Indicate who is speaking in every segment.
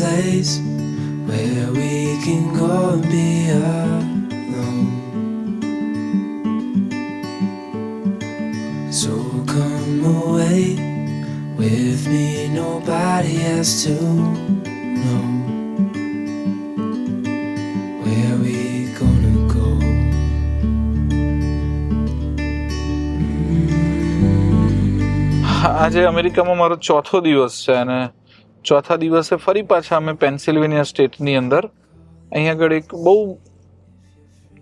Speaker 1: place where we can go and be alone. So come away with me, nobody has to know where we gonna go.
Speaker 2: આજે અમેરિકામાં મારો ચોથો દિવસ છે અને ચોથા દિવસે ફરી પાછા અમે પેન્સિલ્વેનિયા સ્ટેટની અંદર અહીં આગળ એક બહુ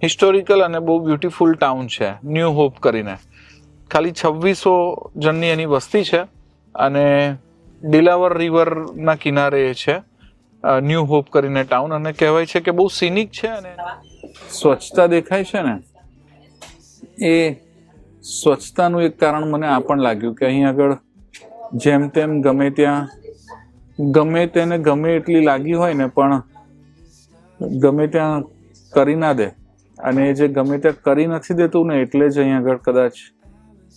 Speaker 2: હિસ્ટોરિકલ અને બહુ બ્યુટીફુલ ટાઉન છે ન્યૂ હોપ કરીને. ખાલી 2600 જણની એની વસ્તી છે અને ડિલાવર રિવરના કિનારે છે ન્યૂ હોપ કરીને ટાઉન. અને કહેવાય છે કે બહુ સિનિક છે અને સ્વચ્છતા દેખાય છે ને એ સ્વચ્છતાનું એક કારણ મને આ પણ લાગ્યું કે અહીં આગળ જેમ તેમ ગમે ત્યાં ગમે તેને ગમે એટલી લાગી હોય ને પણ ગમે ત્યાં કરી ના દે, અને એ જે ગમે ત્યાં કરી નથી દેતું ને એટલે જ અહીં આગળ કદાચ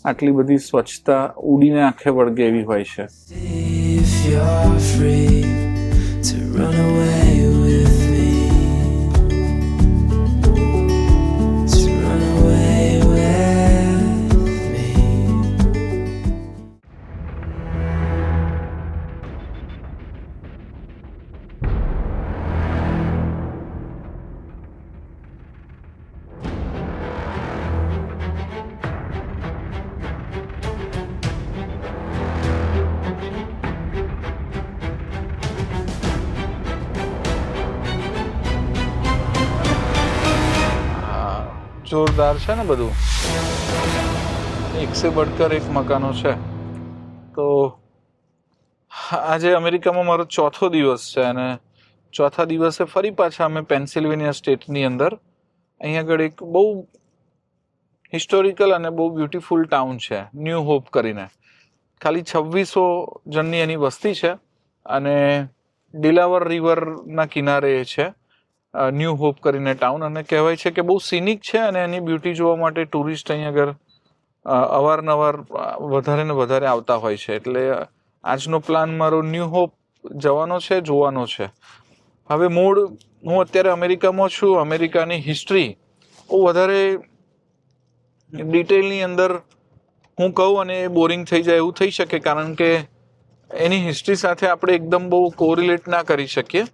Speaker 2: આટલી બધી સ્વચ્છતા ઉડીને આંખે વળગે એવી હોય છે.
Speaker 1: If you're free to run away with me, to run away with me.
Speaker 2: જોરદાર છે ને બધું, એક સે બઢકર એક મકાનો છે. તો આજે અમેરિકામાં મારો ચોથો દિવસ છે અને ચોથા દિવસે ફરી પાછા અમે પેન્સિલ્વેનિયા સ્ટેટની અંદર અહીં આગળ એક બહુ હિસ્ટોરિકલ અને બહુ બ્યુટીફુલ ટાઉન છે ન્યૂ હોપ કરીને. ખાલી 2600 જણની એની વસ્તી છે અને ડિલાવર રિવરના કિનારે છે ન્યૂ હોપ કરીને ટાઉન. અને કહેવાય છે કે બહુ સિનિક છે અને એની બ્યુટી જોવા માટે ટુરિસ્ટ અહીં આગળ અવારનવાર વધારે ને વધારે આવતા હોય છે. એટલે આજનો પ્લાન મારો ન્યૂ હોપ જવાનો છે, જોવાનો છે. હવે મૂળ હું અત્યારે અમેરિકામાં છું. અમેરિકાની હિસ્ટ્રી બહુ વધારે ડિટેલની અંદર હું કહું અને એ બોરિંગ થઈ જાય એવું થઈ શકે, કારણ કે એની હિસ્ટ્રી સાથે આપણે એકદમ બહુ કોરિલેટ ના કરી શકીએ.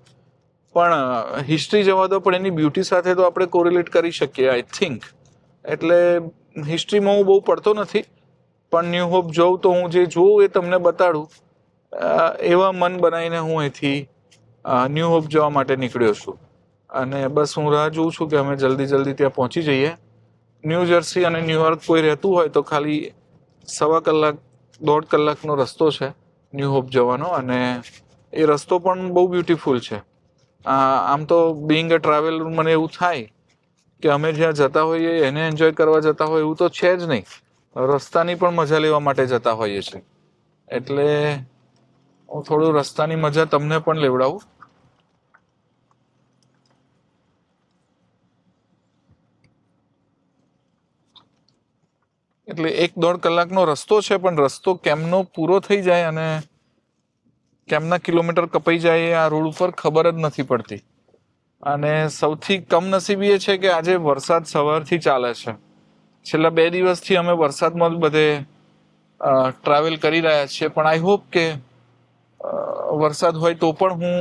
Speaker 2: પણ હિસ્ટ્રી જવા દો, પણ એની બ્યુટી સાથે તો આપણે કોરિલેટ કરી શકીએ આઈ થિંક. એટલે હિસ્ટ્રીમાં હું બહુ પડતો નથી, પણ ન્યૂ હોપ જોઉં તો હું જે જોઉં એ તમને બતાડું એવા મન બનાવીને હું અહીંથી ન્યૂ હોપ જવા માટે નીકળ્યો છું. અને બસ હું રાહ જોઉં છું કે અમે જલ્દી ત્યાં પહોંચી જઈએ. ન્યૂ જર્સી અને ન્યૂયોર્ક કોઈ રહેતું હોય તો ખાલી 1.25 કલાક 1.5 કલાકનો રસ્તો છે ન્યૂ હોપ જવાનો, અને એ રસ્તો પણ બહુ બ્યુટીફુલ છે. આમ તો બિંગ અ ટ્રાવેલર મને એવું થાય કે અમે જ્યાં જતા હોઈએ એને એન્જોય કરવા જતા હોય એવું તો છે જ નહીં, રસ્તાની પણ મજા લેવા માટે જતા હોઈએ છીએ. એટલે હું થોડું રસ્તાની મજા તમને પણ લેવડાવું. એટલે 1-1.5 કલાકનો રસ્તો છે, પણ રસ્તો કેમનો પૂરો થઈ જાય અને કેમના કિલોમીટર કપાઈ જાય આ રોડ ઉપર ખબર જ નથી પડતી. અને સૌથી કમનસીબી એ છે કે આજે વરસાદ સવારથી ચાલે છે. છેલ્લા 2 દિવસથી અમે વરસાદમાં જ બધે ટ્રાવેલ કરી રહ્યા છીએ. પણ આઈ હોપ કે વરસાદ હોય તો પણ હું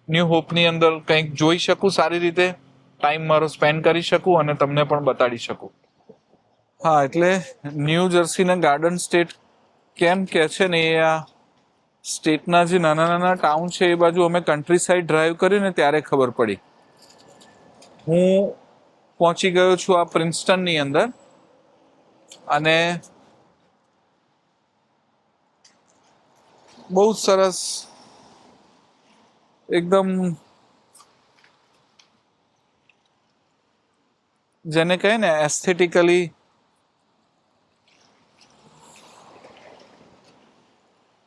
Speaker 2: ન્યૂ હોપની અંદર કંઈક જોઈ શકું, સારી રીતે ટાઈમ મારો સ્પેન્ડ કરી શકું અને તમને પણ બતાડી શકું. હા, એટલે ન્યૂ જર્સીને ગાર્ડન સ્ટેટ કેમ કહે છે ને, એ આ સ્ટેટના જે નાના ટાઉન છે એ બાજુ અમે કન્ટ્રી સાઈડ ડ્રાઈવ કરીને ત્યારે ખબર પડી. હું પહોંચી ગયો છું આ પ્રિન્સ્ટનની અંદર અને બહુ સરસ એકદમ જેને કહે ને એસ્થેટિકલી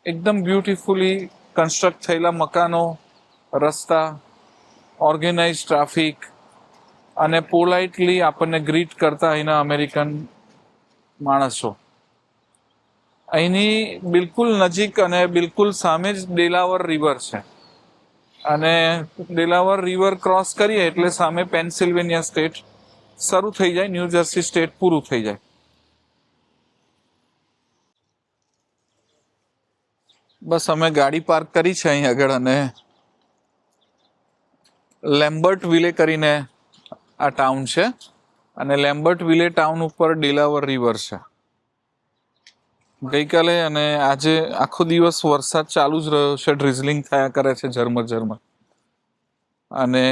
Speaker 2: એકદમ બ્યુટીફુલી કન્સ્ટ્રક્ટ થયેલા મકાનો, રસ્તા, ઓર્ગેનાઇઝ ટ્રાફિક અને પોલાઇટલી આપણને ગ્રીટ કરતા અહીંના અમેરિકન માણસો. અહીંની બિલકુલ નજીક અને બિલકુલ સામે જ ડેલાવર રિવર છે. અને ડેલાવર રિવર ક્રોસ કરીએ એટલે સામે પેન્સિલ્વેનિયા સ્ટેટ શરૂ થઈ જાય, ન્યૂ જર્સી સ્ટેટ પૂરું થઈ જાય. બસ અમે ગાડી પાર્ક કરી છે અહીં આગળ અને લેમ્બર્ટ વિલે કરીને આ ટાઉન છે અને લેમ્બર્ટ વિલે ટાઉન ઉપર ડેલાવર રિવર છે. ગઈકાલે અને આજે આખો દિવસ વરસાદ ચાલુ જ રહ્યો છે, ડ્રિઝલિંગ થયા કરે છે ઝરમર ઝરમર. અને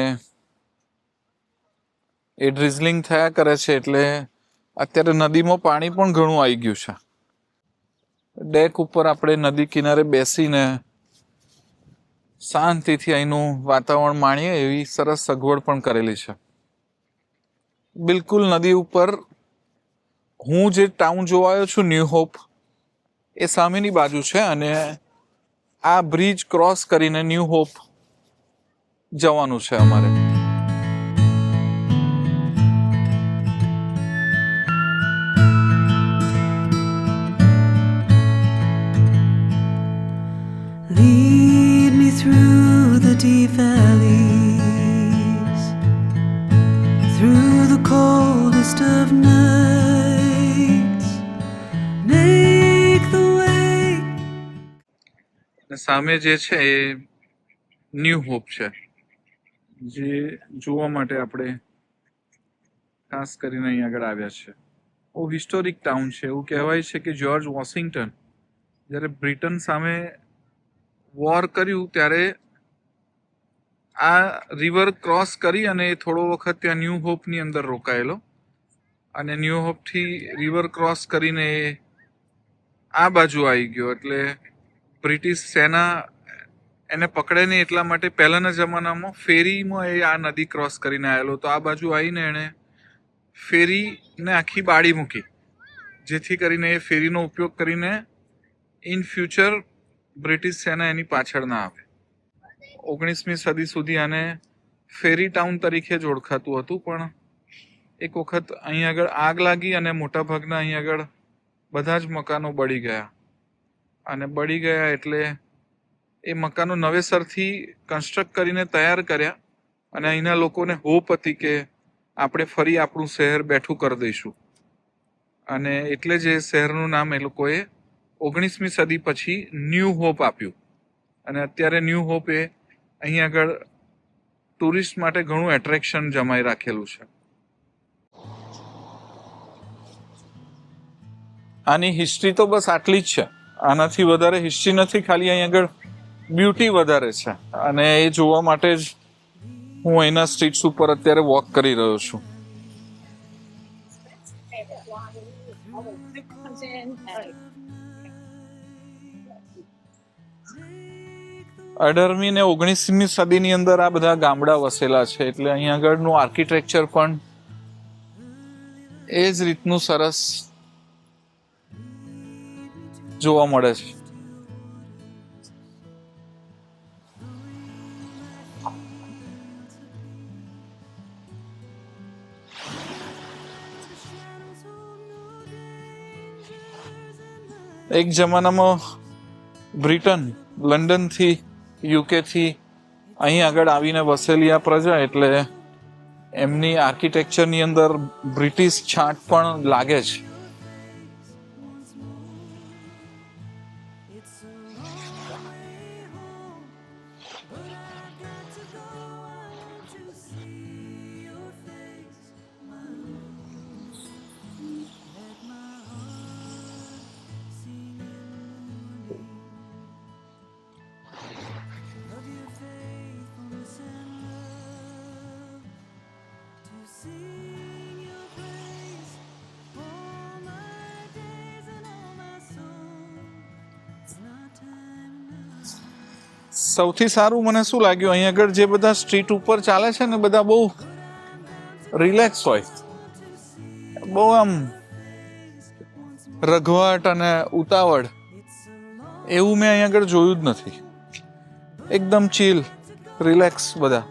Speaker 2: એ ડ્રિઝલિંગ થયા કરે છે એટલે અત્યારે નદીમાં પાણી પણ ઘણું આવી ગયું છે. ડેક ઉપર આપણે નદી કિનારે બેસીને શાંતિથી અહીંનું વાતાવરણ માણીએ એવી સરસ સગવડ પણ કરેલી છે. બિલકુલ નદી ઉપર હું જે ટાઉન જોવા આવ્યો છું ન્યૂ હોપ, એ સામેની બાજુ છે અને આ બ્રિજ ક્રોસ કરીને ન્યૂ હોપ જવાનું છે અમારે.
Speaker 1: Lead me through the deep valleys, through the coldest of nights, make the way.
Speaker 2: સામે જે છે એ ન્યૂ હોપ છે, જે જોવા માટે આપણે ખાસ કરીને અહીં આગળ આવ્યા છે. બહુ હિસ્ટોરિક ટાઉન છે. એવું કહેવાય છે કે જ્યોર્જ વોશિંગ્ટન જ્યારે બ્રિટન સામે વોર કર્યું ત્યારે આ રિવર ક્રોસ કરી અને એ થોડો વખત ત્યાં ન્યૂ હોપની અંદર રોકાયેલો અને ન્યૂ હોપથી રિવર ક્રોસ કરીને એ આ બાજુ આવી ગયો. એટલે બ્રિટિશ સેના એને પકડે નહીં એટલા માટે પહેલાના જમાનામાં ફેરીમાં એ આ નદી ક્રોસ કરીને આવેલો. તો આ બાજુ આવીને એણે ફેરીને આખી બાળી મૂકી, જેથી કરીને એ ફેરીનો ઉપયોગ કરીને ઇન ફ્યુચર બ્રિટિશ સેના એની પાછળ ના આવે. 19મી સદી સુધી આને ફેરી ટાઉન તરીકે જ ઓળખાતું હતું. પણ એક વખત અહીં આગળ આગ લાગી અને મોટાભાગના અહીં આગળ બધા જ મકાનો બળી ગયા. અને બળી ગયા એટલે એ મકાનો નવેસરથી કન્સ્ટ્રક્ટ કરીને તૈયાર કર્યા અને અહીંના લોકોને હોપ હતી કે આપણે ફરી આપણું શહેર બેઠું કરી દઈશું. અને એટલે જ એ શહેરનું નામ એ લોકોએ 19મી સદી પછી ન્યૂ હોપ આપ્યું. અને અત્યારે ન્યૂ હોપ એ અહીં આગળ ટુરિસ્ટ માટે ઘણું એટ્રેક્શન જમાઈ રાખેલું છે. આની હિસ્ટ્રી તો બસ આટલી જ છે, આનાથી વધારે હિસ્ટ્રી નથી. ખાલી અહીં આગળ બ્યુટી વધારે છે અને એ જોવા માટે જ હું અહીંના સ્ટ્રીટ્સ ઉપર અત્યારે વોક કરી રહ્યો છું. 18મી ને 19મી સદીની અંદર આ બધા ગામડા વસેલા છે એટલે અહીં આગળનું આર્કિટેક્ચર પણ એ જ રીતનું સરસ જોવા મળે છે. એક જમાનામાં બ્રિટન લંડનથી યુકેથી અહીં આગળ આવીને વસેલી આ પ્રજા એટલે એમની આર્કિટેક્ચરની અંદર બ્રિટિશ છાંટ પણ લાગે છે. સૌથી સારું મને શું લાગ્યું, અહીં આગળ જે બધા સ્ટ્રીટ ઉપર ચાલે છે ને બધા બહુ રિલેક્સ હોય, બહુ આમ રઘવાટ અને ઉતાવળ એવું મેં અહીં આગળ જોયું જ નથી. એકદમ ચીલ રિલેક્સ બધા.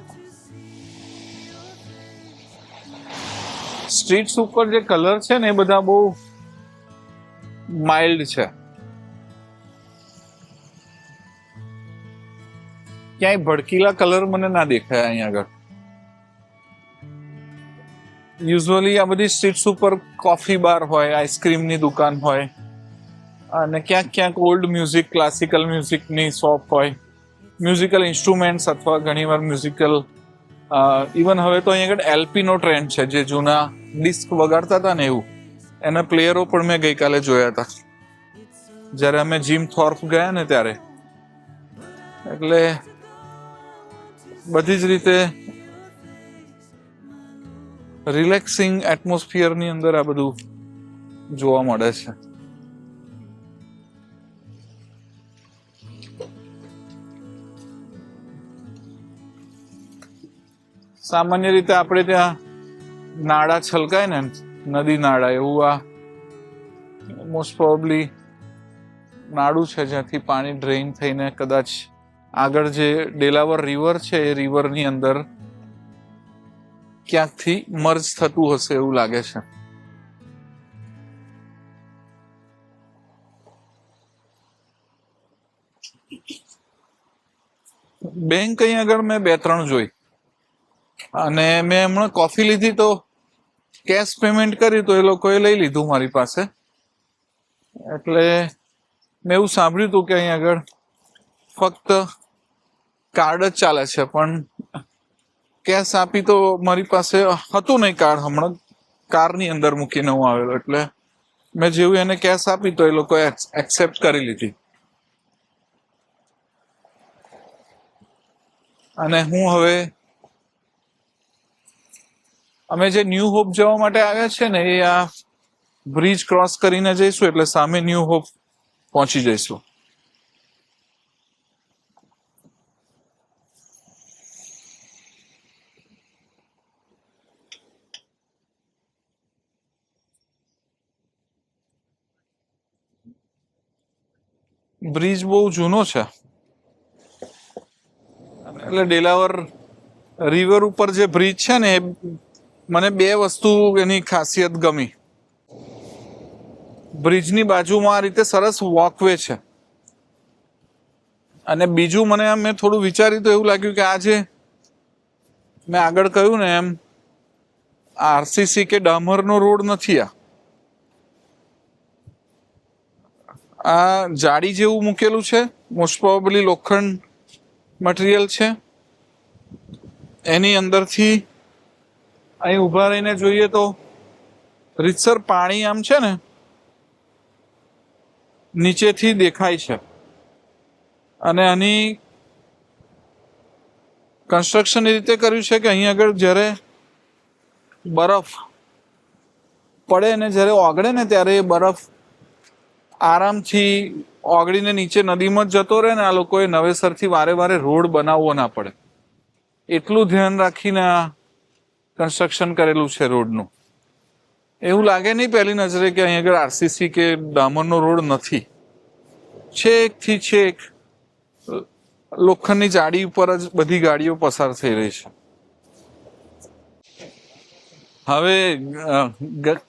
Speaker 2: સ્ટ્રીટ્સ ઉપર જે કલર છે ને એ બધા બહુ માઇલ્ડ છે. ક્યાંય ભડકીલા કલર મને ના દેખાય અહીંયા આગળ. યુઝ્યુઅલી આ બધી સ્ટ્રીટ્સ ઉપર કોફી બાર હોય, આઈસ્ક્રીમની દુકાન હોય અને ક્યાંક ઓલ્ડ મ્યુઝિક, ક્લાસિકલ મ્યુઝિકની શોપ હોય, મ્યુઝિકલ ઇન્સ્ટ્રુમેન્ટ્સ અથવા ઘણીવાર મ્યુઝિકલ ઇવન હવે તો અહીંયા આગળ એલપીનો ટ્રેન્ડ છે, જે જૂના ડિસ્ક વગાડતા હતા ને એવું એના પ્લેયરો પણ મેં ગઈકાલે જોયા હતા જ્યારે અમે જીમ થોર્પ ગયા ને ત્યારે. એટલે બધી જ રીતે રિલેક્સિંગ એટમોસ્ફિયરની અંદર આ બધું જોવા મળે છે. સામાન્ય રીતે આપણે ત્યાં નાળા છલકાય ને, નદી નાળા, એવું આ મોસ્ટ પ્રોબેબલી નાળું છે જ્યાંથી પાણી ડ્રેઇન થઈને કદાચ આગળ જે ડેલાવર રિવર છે એ રિવરની અંદર ક્યાંકથી મર્જ થતું હશે એવું લાગે છે. બેંક અહીં આગળ મેં 2-3 જોઈ અને મેં હમણાં કોફી લીધી તો કેશ પેમેન્ટ કરી તો એ લોકોએ લઈ લીધું મારી પાસે. એટલે મેં એવું સાંભળ્યું હતું કે અહીં આગળ ફક્ત કાર્ડ જ ચાલે છે, પણ કેશ આપી તો મારી પાસે હતું નહીં કાર્ડ, હમણાં કારની અંદર મૂકીને હું આવેલો એટલે મેં જેવું એને કેશ આપી તો એ લોકોએ એક્સેપ્ટ કરી લીધી. અને હું હવે અમે જે ન્યૂ હોપ જવા માટે આવ્યા છે ને એ આ બ્રિજ ક્રોસ કરીને જઈશું એટલે સામે ન્યૂ હોપ પહોંચી જઈશું. બ્રિજ બહુ જૂનો છે એટલે ડેલાવર રિવર ઉપર જે બ્રિજ છે ને એ મને 2 વસ્તુ એની ખાસિયત ગમી. બ્રિજની બાજુમાં આ રીતે સરસ વોકવે છે અને બીજું મને મેં થોડું વિચાર્યું તો એવું લાગ્યું કે આ જે મેં આગળ કહ્યું ને એમ આરસીસી કે ડામરનો રોડ નથી, આ જાળી જેવું મૂકેલું છે, મોસ્ટ પ્રોબેબલી લોખંડ મટીરિયલ છે. એની અંદરથી અહીં ઊભા રહીને જોઈએ તો રીતસર પાણી આમ છે ને નીચેથી દેખાય છે અને આની કન્સ્ટ્રક્શન એ રીતે કર્યું છે કે અહીં આગળ જ્યારે બરફ પડે ને જ્યારે ઓગળે ને ત્યારે એ બરફ આરામથી ઓગળીને નીચે નદીમાં જ જતો રહે ને આ લોકોએ નવેસરથી વારે રોડ બનાવવો ના પડે એટલું ધ્યાન રાખીને આ કન્સ્ટ્રક્શન કરેલું છે રોડનું. એવું લાગે નહીં પહેલી નજરે કે અહીં આગળ આરસીસી કે ડામરનો રોડ નથી. છેકથી છેક લોખંડની જાળી ઉપર જ બધી ગાડીઓ પસાર થઈ રહી છે. હવે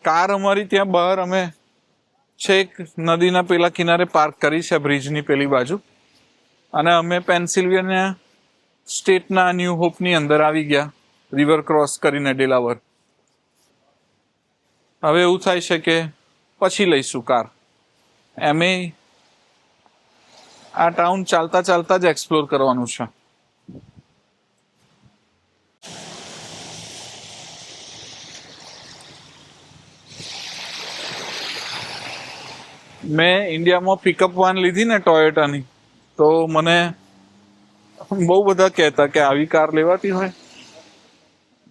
Speaker 2: કાર અમારી ત્યાં બહાર અમે છેક નદીના પેલા કિનારે પાર્ક કરી છે, બ્રિજની પેલી બાજુ, અને અમે પેન્સિલ્વેનિયા સ્ટેટના ન્યૂ હોપની અંદર આવી ગયા રિવર ક્રોસ કરીને ડેલાવર. હવે એવું થાય છે કે પછી લઈશું કાર. એમે આ ટાઉન ચાલતા ચાલતા જ એક્સપ્લોર કરવાનું છે. મેં ઇન્ડિયામાં પિકઅપ વાન લીધી ને ટોયોટાની, તો મને બહુ બધા કહેતા કે આવી કાર લેવાતી હોય.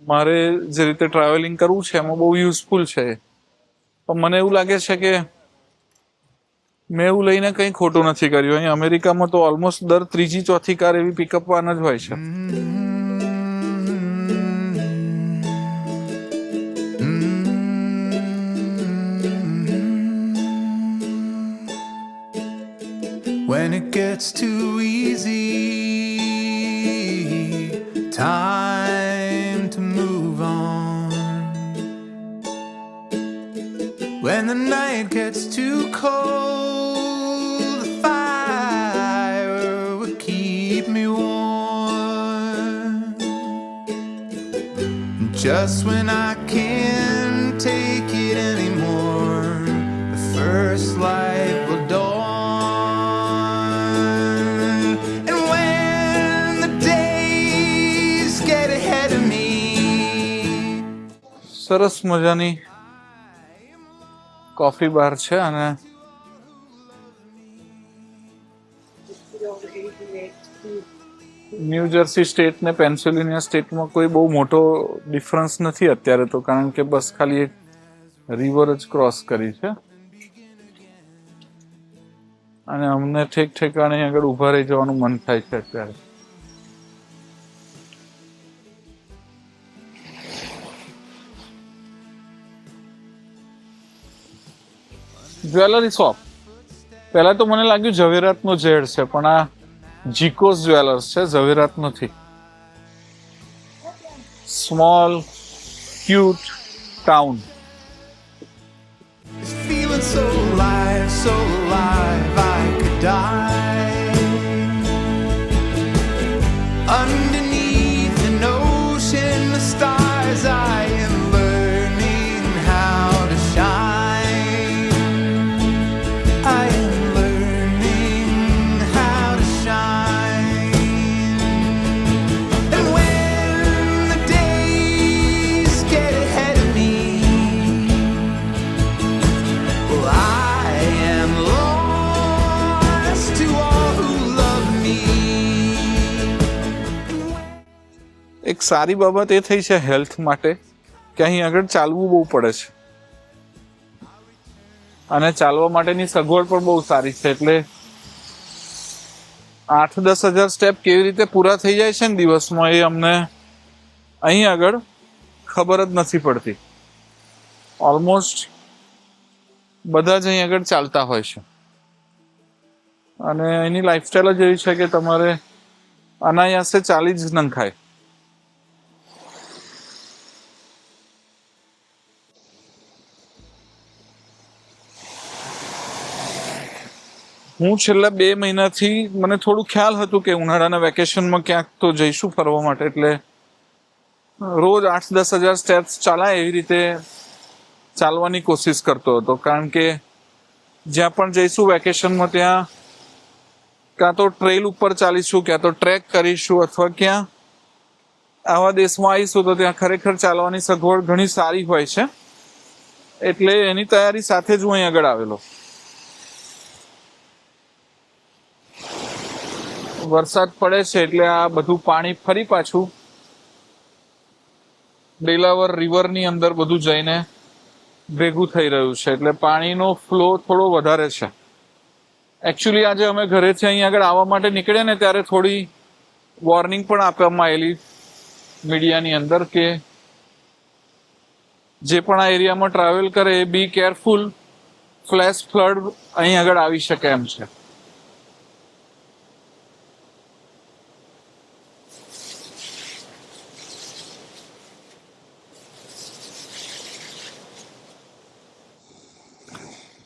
Speaker 2: મારે જે રીતે ટ્રાવેલિંગ કરવું છે એમાં બહુ યુઝફુલ છે, પણ મને એવું લાગે છે કે મેં એવું લઈને કંઈ ખોટું નથી કર્યું. અહીં અમેરિકામાં તો ઓલમોસ્ટ દર 3-4 કાર એવી પિકઅપ વાન જ હોય છે.
Speaker 1: When it gets too easy, time to move on. When the night gets too cold, the fire will keep me warm. Just when I can't take it anymore, the first light will dawn. And when the days get ahead of me,
Speaker 2: સરસ મજાની coffee બાર છે અને new jersey state ને Pennsylvania સ્ટેટમાં કોઈ બહુ મોટો difference નથી અત્યારે તો, કારણ કે બસ ખાલી એક રિવર જ ક્રોસ કરી છે અને અમને ઠેક ઠેકાણે આગળ ઊભા રહી જવાનું મન થાય છે અત્યારે. Jewellery shop. પહેલા તો મને લાગ્યું ઝવેરાતનો ઝેડ છે, પણ આ જીકોસ જ્વેલર્સ છે, ઝવેરાત નથી. Small cute town.
Speaker 1: it's feeling so alive, I could die underneath an ocean of stars. I am learning how to shine. I am learning how to shine. And when the days get ahead of me, well, I am lost to all who love me.
Speaker 2: એક સારી બાબત એ થઈ છે health માટે કે અહીં આગળ ચાલવું બહુ પડે છે અને ચાલવા માટેની સગવડ પણ બહુ સારી છે. એટલે 8-10 હજાર સ્ટેપ કેવી રીતે પૂરા થઈ જાય છે ને દિવસમાં, એ અમને અહીં આગળ ખબર જ નથી પડતી. ઓલમોસ્ટ બધા જ અહીં આગળ ચાલતા હોય છે અને એની લાઈફસ્ટાઈલ જ એવી છે કે તમારે અનાયાસે ચાલી જ નંખાય. હું છેલ્લા 2 મહિનાથી મને થોડું ખ્યાલ હતું કે ઉનાળાના વેકેશનમાં ક્યાંક તો જઈશું ફરવા માટે, એટલે રોજ 8-10 હજાર સ્ટેપ્સ ચાલાય એવી રીતે ચાલવાની કોશિશ કરતો હતો. કારણ કે જ્યાં પણ જઈશું વેકેશનમાં ત્યાં કાં તો ટ્રેલ ઉપર ચાલીશું, ક્યાં તો ટ્રેક કરીશું, અથવા ક્યાં આવા દેશમાં આવીશું તો ત્યાં ખરેખર ચાલવાની સગવડ ઘણી સારી હોય છે. એટલે એની તૈયારી સાથે જ હું અહીં આગળ આવેલો. વરસાદ પડે છે એટલે આ બધું પાણી ફરી પાછું ડેલાવર રિવરની અંદર બધું જઈને ભેગું થઈ રહ્યું છે, એટલે પાણીનો ફ્લો થોડો વધારે છે. એકચ્યુઅલી આજે અમે ઘરેથી અહીં આગળ આવવા માટે નીકળ્યા ને ત્યારે થોડી વોર્નિંગ પણ આપવામાં આવેલી મીડિયાની અંદર કે જે પણ આ એરિયામાં ટ્રાવેલ કરે એ બી કેરફુલ, ફ્લેશ ફ્લડ અહીં આગળ આવી શકે એમ છે.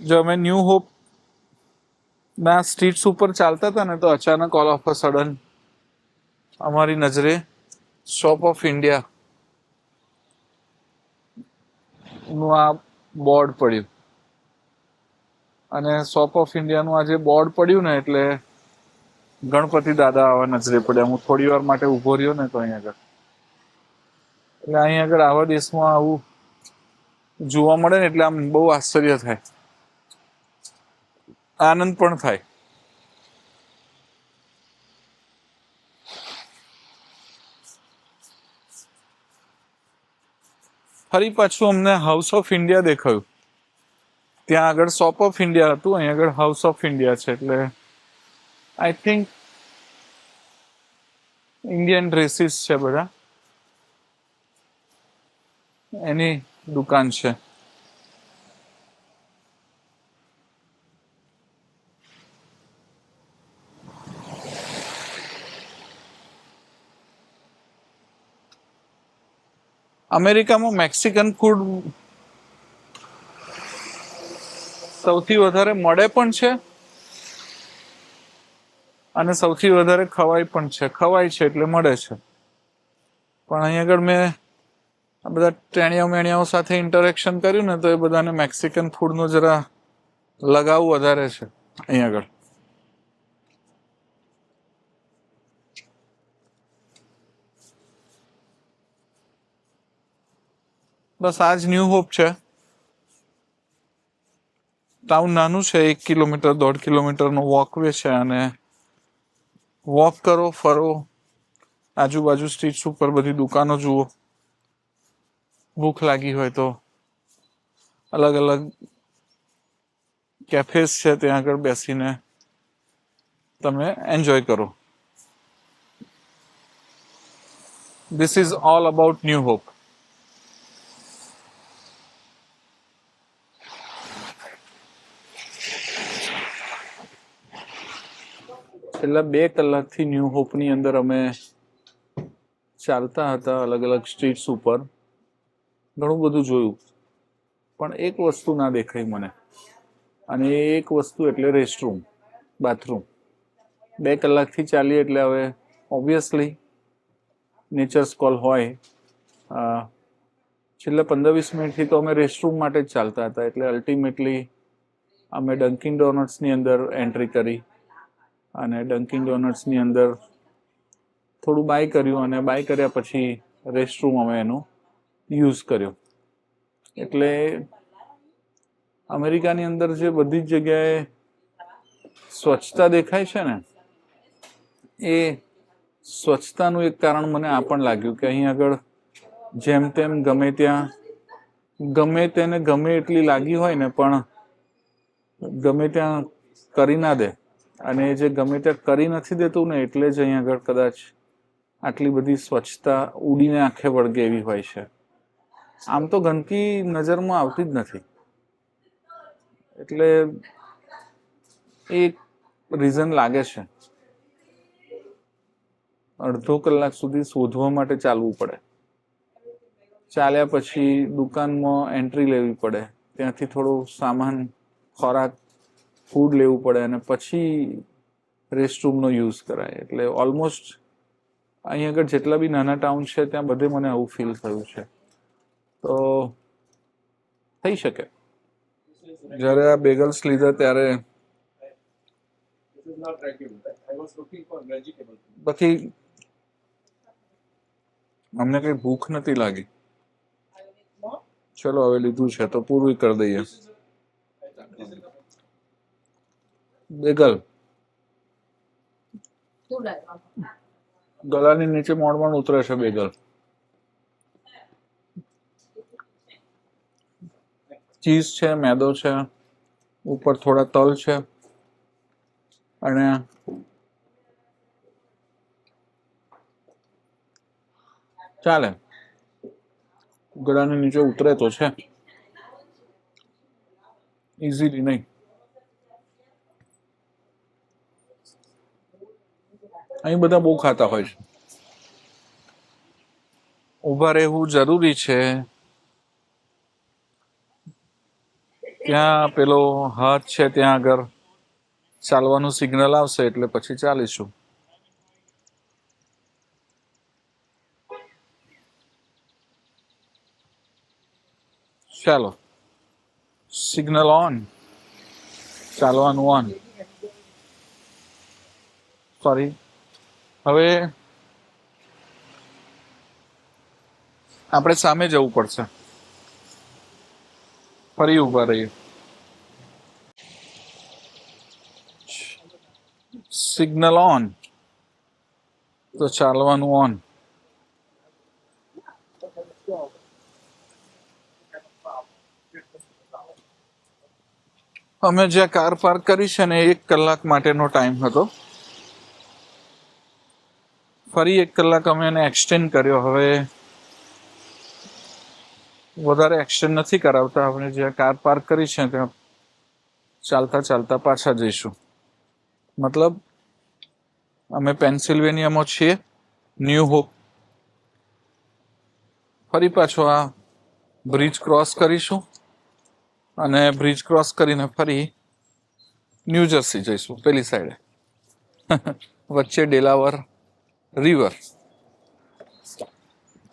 Speaker 2: જો અમે ન્યૂ હોપ ના સ્ટ્રીટ્સ ઉપર ચાલતા હતા ને તો અચાનક ઓલ ઓફ અ સડન અમારી નજરે શોપ ઓફ ઇન્ડિયા નું આ બોર્ડ પડ્યું અને શોપ ઓફ ઇન્ડિયાનું આ જે બોર્ડ પડ્યું ને એટલે ગણપતિ દાદા આવા નજરે પડ્યા. હું થોડી વાર માટે ઊભો રહ્યો ને તો અહીં આગળ, એટલે અહીં આગળ આવા દેશમાં આવું જોવા મળે ને એટલે આમ બહુ આશ્ચર્ય થાય, આનંદ પણ થાય. ફરી પાછું અમને હાઉસ ઓફ ઇન્ડિયા દેખાયું. ત્યાં આગળ શોપ ઓફ ઇન્ડિયા હતું, અહીં આગળ હાઉસ ઓફ ઇન્ડિયા છે. એટલે આઈ થિંક ઇન્ડિયન ડ્રેસીસ છે બધા, એની દુકાન છે. અમેરિકામાં મેક્સિકન ફૂડ સૌથી વધારે મળે પણ છે અને સૌથી વધારે ખવાય પણ છે. ખવાય છે એટલે મળે છે. પણ અહીં આગળ મેં આ બધા ટેણિયા મેણિયાઓ સાથે ઇન્ટરેક્શન કર્યું ને તો એ બધાને મેક્સિકન ફૂડનો જરા લગાવ વધારે છે અહીં આગળ. બસ આ જ ન્યૂ હોપ છે. ટાઉન નાનું છે, 1 કિલોમીટર 1.5 કિલોમીટરનો વોકવે છે અને વોક કરો, ફરો, આજુબાજુ સ્ટ્રીટ્સ ઉપર બધી દુકાનો જુઓ. ભૂખ લાગી હોય તો અલગ અલગ કેફેસ છે, ત્યાં આગળ બેસીને તમે એન્જોય કરો. This is all about new hope. છેલ્લા 2 કલાકથી ન્યૂ હોપની અંદર અમે ચાલતા હતા અલગ અલગ સ્ટ્રીટ્સ ઉપર. ઘણું બધું જોયું, પણ એક વસ્તુ ના દેખાઈ મને, અને એ એક વસ્તુ એટલે રેસ્ટરૂમ, બાથરૂમ. 2 કલાકથી ચાલીએ એટલે હવે ઓબ્વિયસલી નેચર્સ કોલ હોય. છેલ્લા 15-20 મિનિટથી તો અમે રેસ્ટરૂમ માટે જ ચાલતા હતા, એટલે અલ્ટિમેટલી અમે ડંકિન ડોનટ્સની અંદર એન્ટ્રી કરી અને ડંકિન ડોનટ્સની અંદર થોડું બાય કર્યું અને બાય કર્યા પછી રેસ્ટરૂમ અમે એનો યુઝ કર્યો. એટલે અમેરિકાની અંદર જે બધી જ જગ્યાએ સ્વચ્છતા દેખાય છે ને, એ સ્વચ્છતાનું એક કારણ મને આ પણ લાગ્યું કે અહીં આગળ જેમ તેમ ગમે ત્યાં ગમે તેને ગમે એટલી લાગી હોય ને પણ ગમે ત્યાં કરી ના દે. અને જે ગમે ત્યાં કરી નથી દેતું ને એટલે જ અહીં આગળ કદાચ આટલી બધી સ્વચ્છતા ઉડીને આંખે વળગે એવી હોય છે. આમ તો ગંદકી નજરમાં આવતી જ નથી. એટલે એક રીઝન લાગે છે. અડધો કલાક સુધી શોધવા માટે ચાલવું પડે. ચાલ્યા પછી દુકાનમાં એન્ટ્રી લેવી પડે, ત્યાંથી થોડું સામાન, ખોરાક, ફૂડ લેવું પડે અને પછી રેસ્ટરૂમનો યુઝ કરાય. એટલે ઓલમોસ્ટ અહીં આગળ જેટલા બી નાના ટાઉન છે ત્યાં બધે મને આવું ફીલ થયું છે. તો થઈ શકે. જ્યારે આ બેગલ્સ લીધા ત્યારે બાકી અમને કઈ ભૂખ નથી લાગી. ચલો હવે લીધું છે તો પૂરું કરી દઈએ. બેગલ ગળાની નીચે મોડમાં ઉતરે છે. બેગલ ચીઝ છે, મેદો છે, ઉપર થોડા તલ છે અને ચાલે. ગળાની નીચે ઉતરે તો છે, ઇઝીલી નહીં. અહીં બધા બહુ ખાતા હોય છે. ઊભા રહેવું જરૂરી છે. ત્યાં પેલો હાથ છે ત્યાં આગળ ચાલવાનું સિગ્નલ આવશે એટલે પછી ચાલીશું. ચાલો, સિગ્નલ ઓન, ચાલવાનું ઓન. સોરી, હવે આપણે સામે જવું પડશે. ફરી ઊભા રહીએ. સિગ્નલ ઓન તો ચાલવાનું ઓન. અમે જ્યાં કાર પાર્ક કરી છે ને 1 કલાક માટેનો ટાઈમ હતો. ફરી 1 કલાક અમે એને એક્સટેન્ડ કર્યો. હવે વધારે એક્સટેન્ડ નથી કરાવતા. આપણે જ્યાં કાર પાર્ક કરી છે ત્યાં ચાલતા ચાલતા પાછા જઈશું. મતલબ અમે પેન્સિલ્વેનિયામાં છીએ, ન્યૂ હોપ. ફરી પાછો આ બ્રિજ ક્રોસ કરીશું અને બ્રિજ ક્રોસ કરીને ફરી ન્યૂ જર્સી જઈશું પેલી સાઈડે. વચ્ચે ડેલાવર રિવર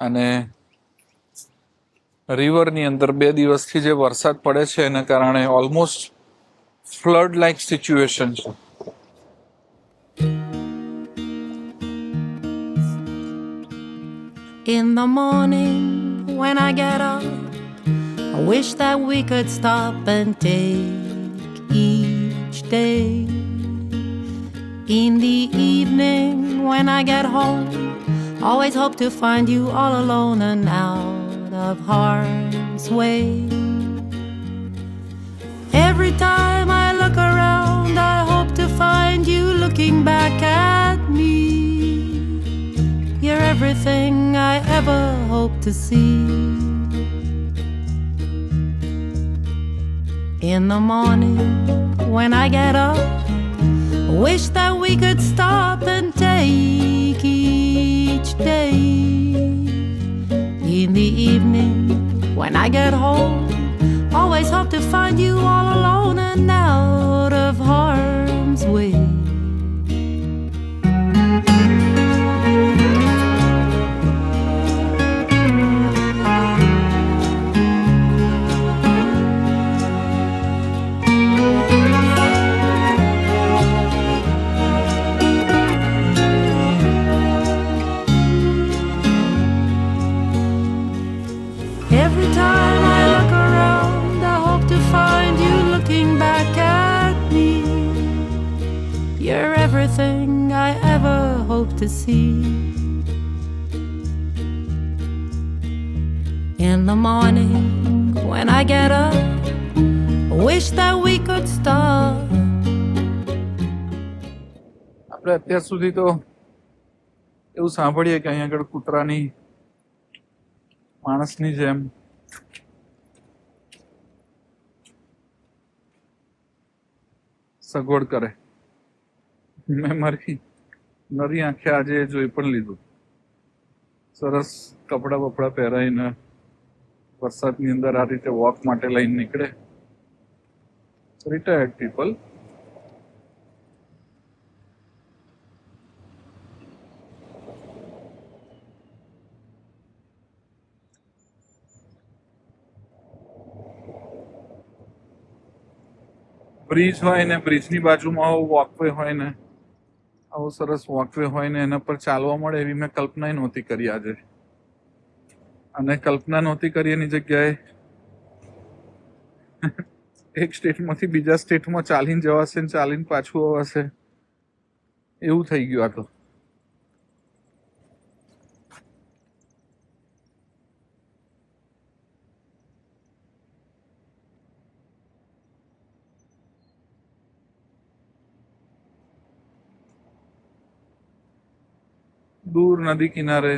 Speaker 2: અને રિવરની અંદર 2 દિવસથી જે વરસાદ પડે છે એના કારણે ઓલમોસ્ટ ફ્લડ લાઇક સિચ્યુએશન છે.
Speaker 3: In the morning when I get up, I wish that we could stop and take each day. In the evening when I get home, always hope to find you all alone and out of harm's way. Every time I look around, I hope to find you looking back at me. You're everything I ever hope to see. In the morning when I get up, wish that we could stop and take each day. In the evening when I get home, always hope to find you all alone and out of harm's way. Every time I look around, I hope to find you looking back at me. You're everything I ever hope to see. In the morning when I get up, I wish that we could stop.
Speaker 2: આપણે અત્યાર સુધી તો એવું સાંભળીએ કે અહીંયા આગળ કૂતરાની માણસની જેમ સગવડ કરે. મેં મારી નરી આંખે આજે જોઈ પણ લીધું. સરસ કપડા બપડા પહેરાઈને વરસાદની અંદર આ રીતે વોક માટે લઈને નીકળે રિટાયર્ડ પીપલ. બ્રિજ હોય ને બ્રિજની બાજુમાં આવો વોકવે હોય ને આવો સરસ વોકવે હોય ને એના પર ચાલવા મળે એવી મેં કલ્પના નહોતી કરી આજે. અને કલ્પના નહોતી કરી એની જગ્યાએ એક સ્ટેટમાંથી બીજા સ્ટેટમાં ચાલીને જવાશે ને ચાલીને પાછું અવાશે એવું થઈ ગયું આ તો. દૂર નદી કિનારે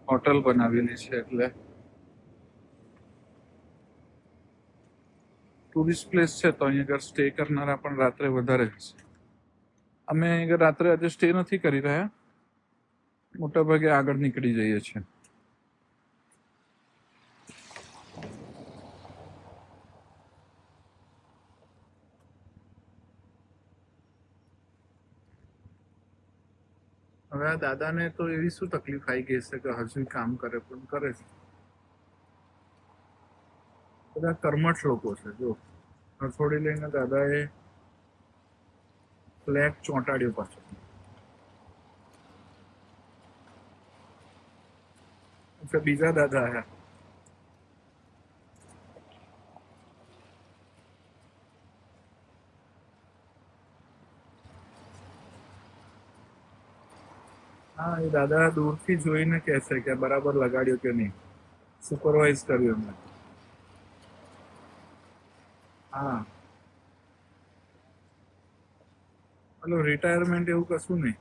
Speaker 2: હોટલ બનાવેલી છે એટલે ટુરિસ્ટ પ્લેસ છે તો અહીંયા આગળ સ્ટે કરનારા પણ રાત્રે વધારે હશે. અમે અહીંયા રાત્રે આજે સ્ટે નથી કરી રહ્યા, મોટા ભાગે આગળ નીકળી જઈએ છીએ. હવે આ દાદાને તો એવી શું તકલીફ આવી ગઈ છે કે હજુ કામ કરે પણ કરે છે. બધા કર્મઠ લોકો છે. જો હથોડી લઈને દાદાએ ફ્લેગ ચોંટાડ્યો પાછો. બીજા દાદા આયા. હા, એ દાદા દૂરથી જોઈને કહેશે કે બરાબર લગાડ્યો કે નહીં, સુપરવાઇઝ કર્યું એમને. હા, હલો, રિટાયરમેન્ટ એવું કશું નહીં,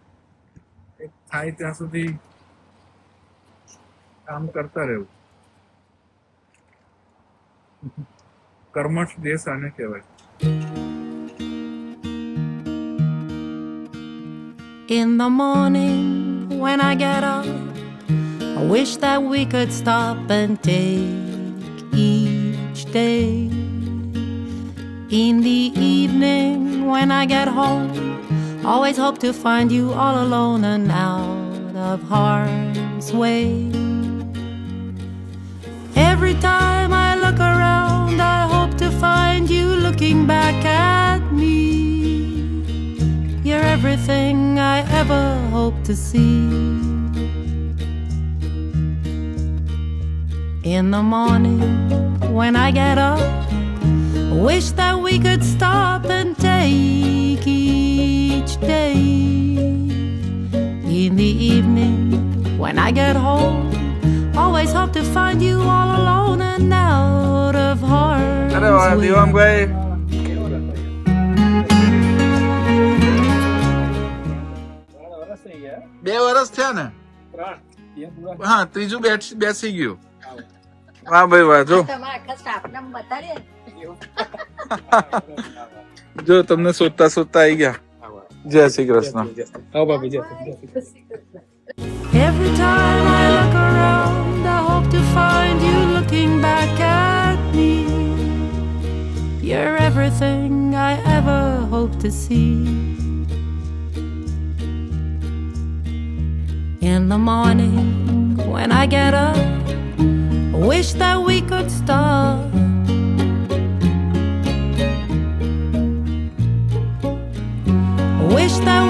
Speaker 2: એક થાય ત્યાં સુધી કામ કરતા રહેવું. કર્મઠ દેશ આને કહેવાય.
Speaker 3: In the morning when I get up, I wish that we could stop and take each day. In the evening when I get home, Always hope to find you all alone and out of harm's way. Every time I look around, I hope to find you looking back at me. You're everything I ever hope to see. In the morning, when I get up, wish that we could stop and take each day. In the evening, when I get home, always hope to find you all alone and out of harm's
Speaker 2: અરે વાહ
Speaker 3: way.
Speaker 2: Devangbhai, 2 વર્ષ થયા ને? હા, ત્રીજું બેસી ગયું. વાહ ભાઈ વાહ. જો જો તમને શોધતા શોધતા આવી ગયા. જય Shri Krishna.
Speaker 3: Every time I look around, I hope to find you looking back at me. You're everything I ever hope to see. In the morning, when I get up, wish that we could stop. Wish that